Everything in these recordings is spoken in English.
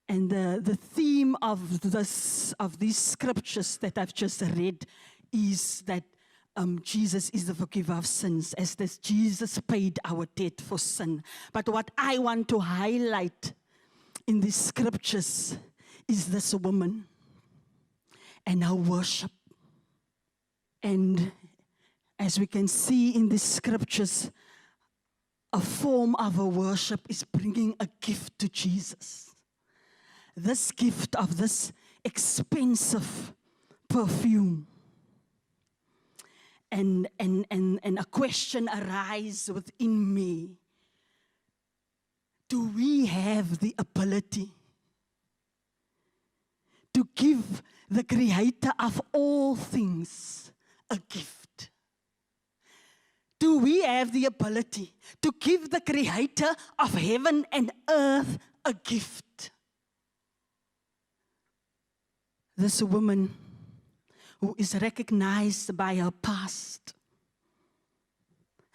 And the theme of these scriptures that I've just read is that Jesus is the forgiver of sins, as this Jesus paid our debt for sin. But what I want to highlight in these scriptures is this woman and her worship. And as we can see in these scriptures, a form of a worship is bringing a gift to Jesus. This gift of this expensive perfume. And a question arises within me. Do we have the ability to give the Creator of all things a gift? Do we have the ability to give the Creator of heaven and earth a gift? This woman who is recognized by her past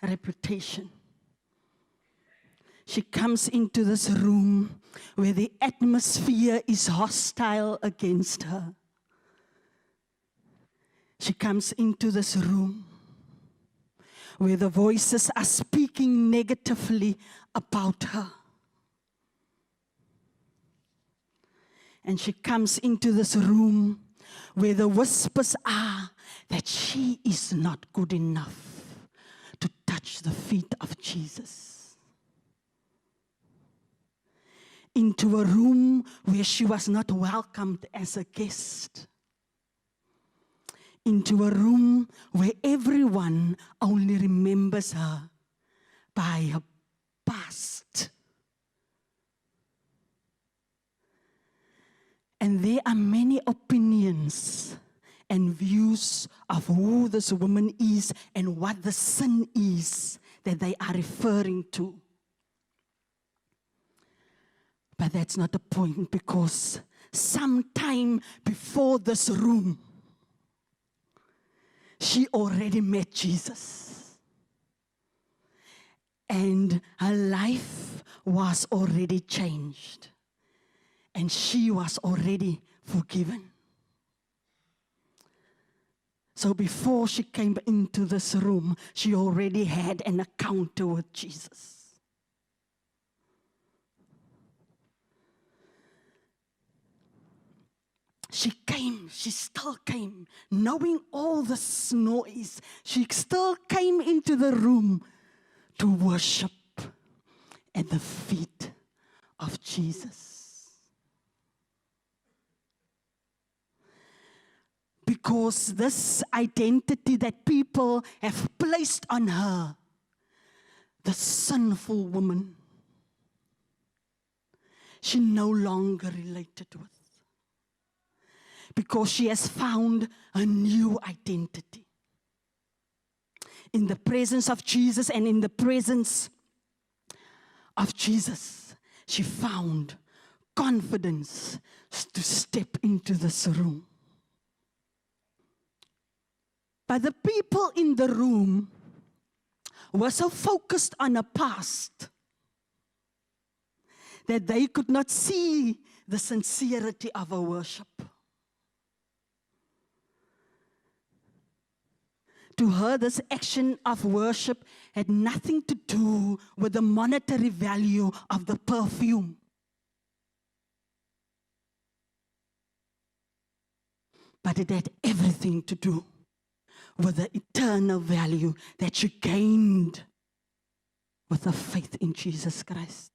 reputation. She comes into this room where the atmosphere is hostile against her. She comes into this room where the voices are speaking negatively about her. And she comes into this room where the whispers are that she is not good enough to touch the feet of Jesus. Into a room where she was not welcomed as a guest. Into a room where everyone only remembers her by her past. And there are many opinions and views of who this woman is and what the sin is that they are referring to. But that's not the point, because sometime before this room, she already met Jesus. And her life was already changed. And she was already forgiven. So before she came into this room, she already had an encounter with Jesus. She still came, knowing all this noise. She still came into the room to worship at the feet of Jesus. Because this identity that people have placed on her, the sinful woman, she no longer related with. Because she has found a new identity. In the presence of Jesus and in the presence of Jesus, she found confidence to step into this room. But the people in the room were so focused on a past that they could not see the sincerity of her worship. To her, this action of worship had nothing to do with the monetary value of the perfume. But it had everything to do with the eternal value that she gained with her faith in Jesus Christ.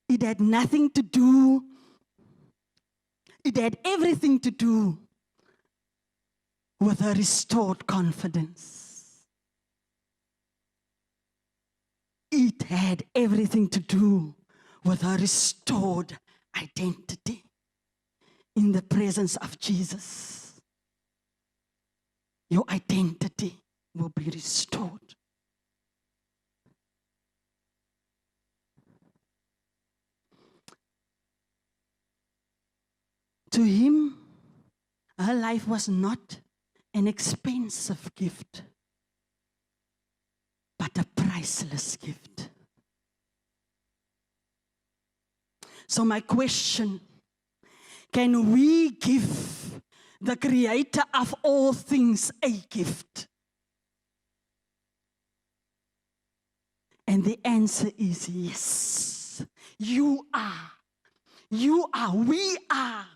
It had nothing to do, it had everything to do with her restored confidence. It had everything to do with her restored identity in the presence of Jesus. Your identity will be restored. To him, her life was not an expensive gift, but a priceless gift. So my question, can we give the creator of all things a gift? And the answer is yes. You are, we are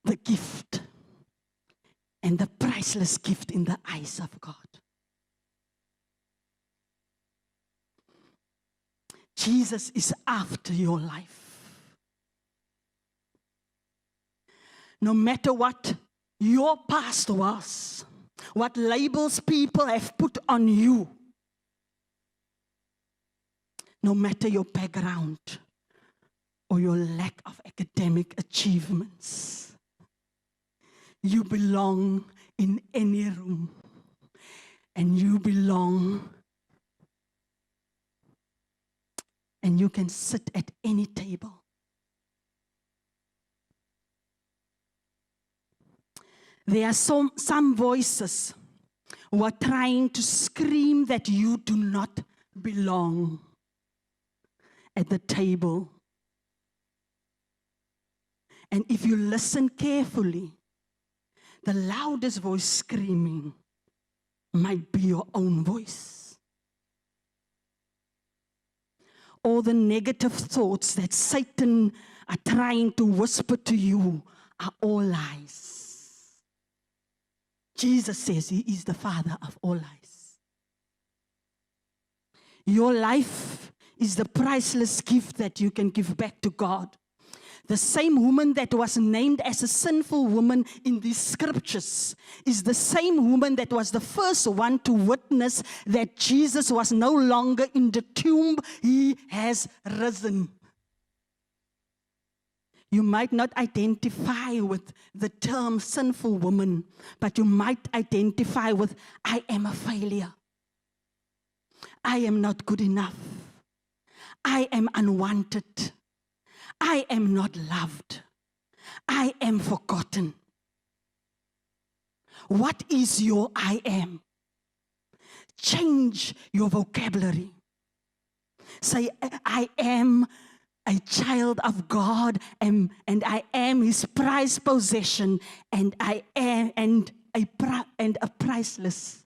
the gift and the priceless gift in the eyes of God. Jesus is after your life. No matter what your past was, what labels people have put on you, no matter your background or your lack of academic achievements, you belong in any room, and you belong, and you can sit at any table. There are some voices who are trying to scream that you do not belong at the table. And if you listen carefully, the loudest voice screaming might be your own voice. All the negative thoughts that Satan are trying to whisper to you are all lies. Jesus says he is the father of all lies. Your life is the priceless gift that you can give back to God. The same woman that was named as a sinful woman in these scriptures is the same woman that was the first one to witness that Jesus was no longer in the tomb. He has risen. You might not identify with the term sinful woman, but you might identify with, I am a failure. I am not good enough. I am unwanted. I am not loved. I am forgotten. What is your I am? Change your vocabulary. Say, I am a child of God, and I am his prized possession, and I am a priceless